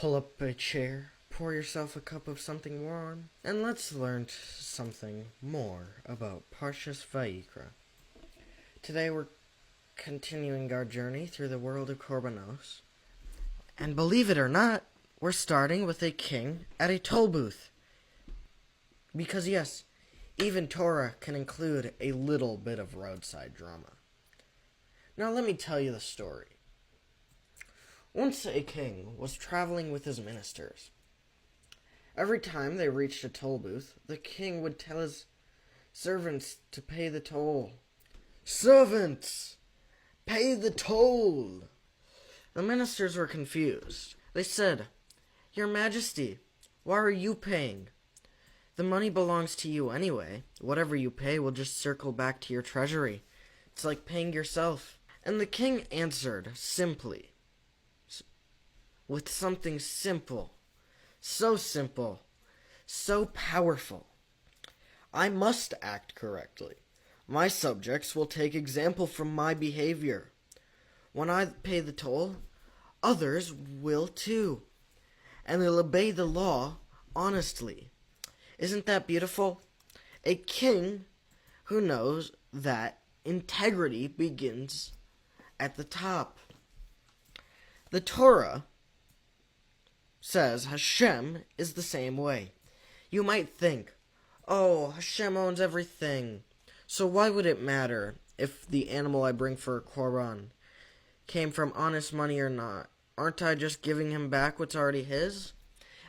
Pull up a chair, pour yourself a cup of something warm, and let's learn something more about Parsha Vayikra. Today we're continuing our journey through the world of Korbanos. And believe it or not, we're starting with a king at a toll booth. Because yes, even Torah can include a little bit of roadside drama. Now let me tell you the story. Once a king was traveling with his ministers. Every time they reached a toll booth, the king would tell his servants to pay the toll. "Servants, pay the toll!" The ministers were confused. They said, "Your Majesty, why are you paying? The money belongs to you anyway. Whatever you pay will just circle back to your treasury. It's like paying yourself." And the king answered simply, with something simple, so powerful. "I must act correctly. My subjects will take example from my behavior. When I pay the toll, others will too, and they'll obey the law honestly." Isn't that beautiful? A king who knows that integrity begins at the top. The Torah says Hashem is the same way. You might think, oh, Hashem owns everything, so why would it matter if the animal I bring for a korban came from honest money or not? Aren't I just giving him back what's already his?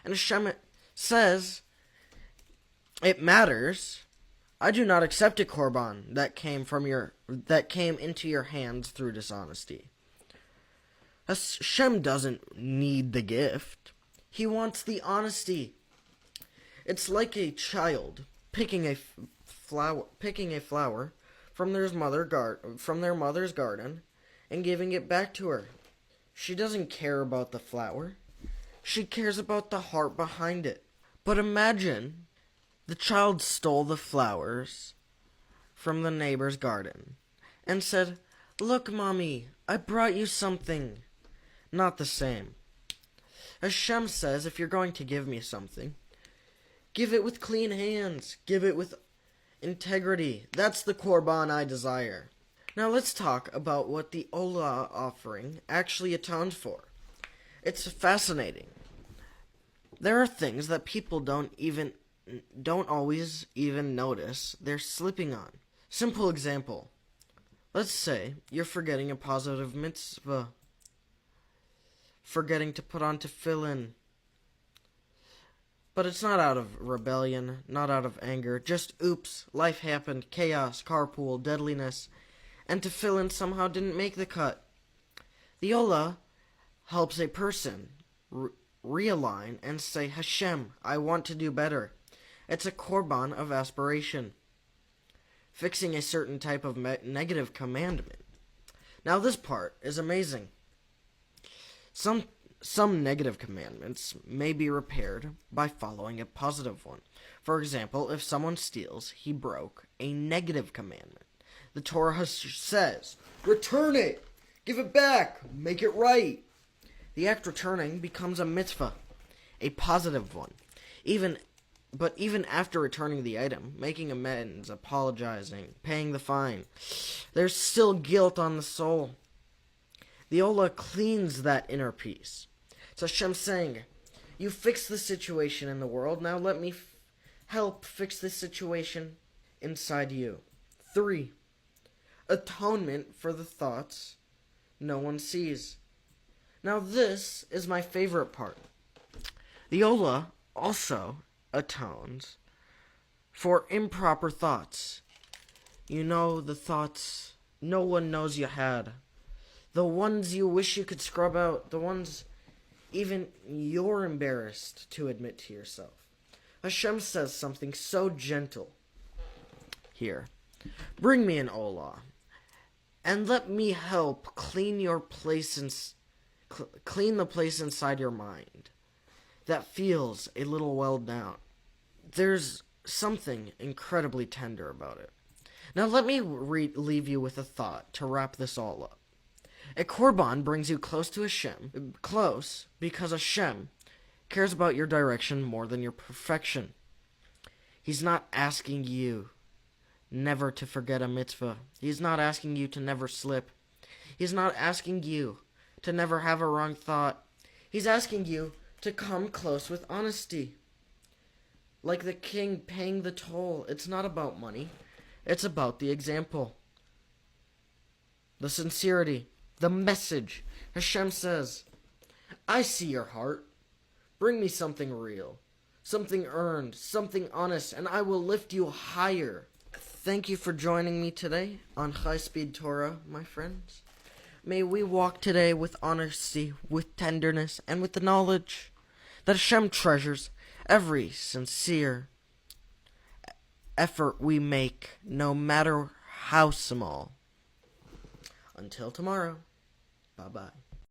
And Hashem says, it matters. I do not accept a korban that came into your hands through dishonesty. Hashem doesn't need the gift. He wants the honesty. It's like a child picking a flower from their mother's garden and giving it back to her. She doesn't care about the flower. She cares about the heart behind it. But imagine the child stole the flowers from the neighbor's garden and said, "Look, Mommy, I brought you something." Not the same. Hashem says, if you're going to give me something, give it with clean hands. Give it with integrity. That's the korban I desire. Now let's talk about what the Olah offering actually atones for. It's fascinating. There are things that people don't always even notice they're slipping on. Simple example. Let's say you're forgetting a positive mitzvah. Forgetting to put on tefillin. But it's not out of rebellion, not out of anger, just oops, life happened, chaos, carpool, deadliness, and tefillin somehow didn't make the cut. The Olah helps a person realign and say, Hashem, I want to do better. It's a korban of aspiration, fixing a certain type of negative commandment. Now this part is amazing. Some negative commandments may be repaired by following a positive one. For example, if someone steals, he broke a negative commandment. The Torah says, return it, give it back, make it right. The act returning becomes a mitzvah, a positive one. Even after returning the item, making amends, apologizing, paying the fine, there's still guilt on the soul. The Olah cleans that inner peace. It's Hashem saying, you fix the situation in the world, now let me help fix this situation inside you. 3. Atonement for the thoughts no one sees. Now this is my favorite part. The Olah also atones for improper thoughts. You know, the thoughts no one knows you had. The ones you wish you could scrub out. The ones even you're embarrassed to admit to yourself. Hashem says something so gentle here. Bring me an Olah, and let me help clean the place inside your mind that feels a little well down. There's something incredibly tender about it. Now let me leave you with a thought to wrap this all up. A korban brings you close to Hashem, close because Hashem cares about your direction more than your perfection. He's not asking you never to forget a mitzvah. He's not asking you to never slip. He's not asking you to never have a wrong thought. He's asking you to come close with honesty. Like the king paying the toll. It's not about money. It's about the example. The sincerity. The message. Hashem says, I see your heart. Bring me something real. Something earned. Something honest. And I will lift you higher. Thank you for joining me today on CHAISPEED Torah, my friends. May we walk today with honesty, with tenderness, and with the knowledge that Hashem treasures every sincere effort we make, no matter how small. Until tomorrow, bye-bye.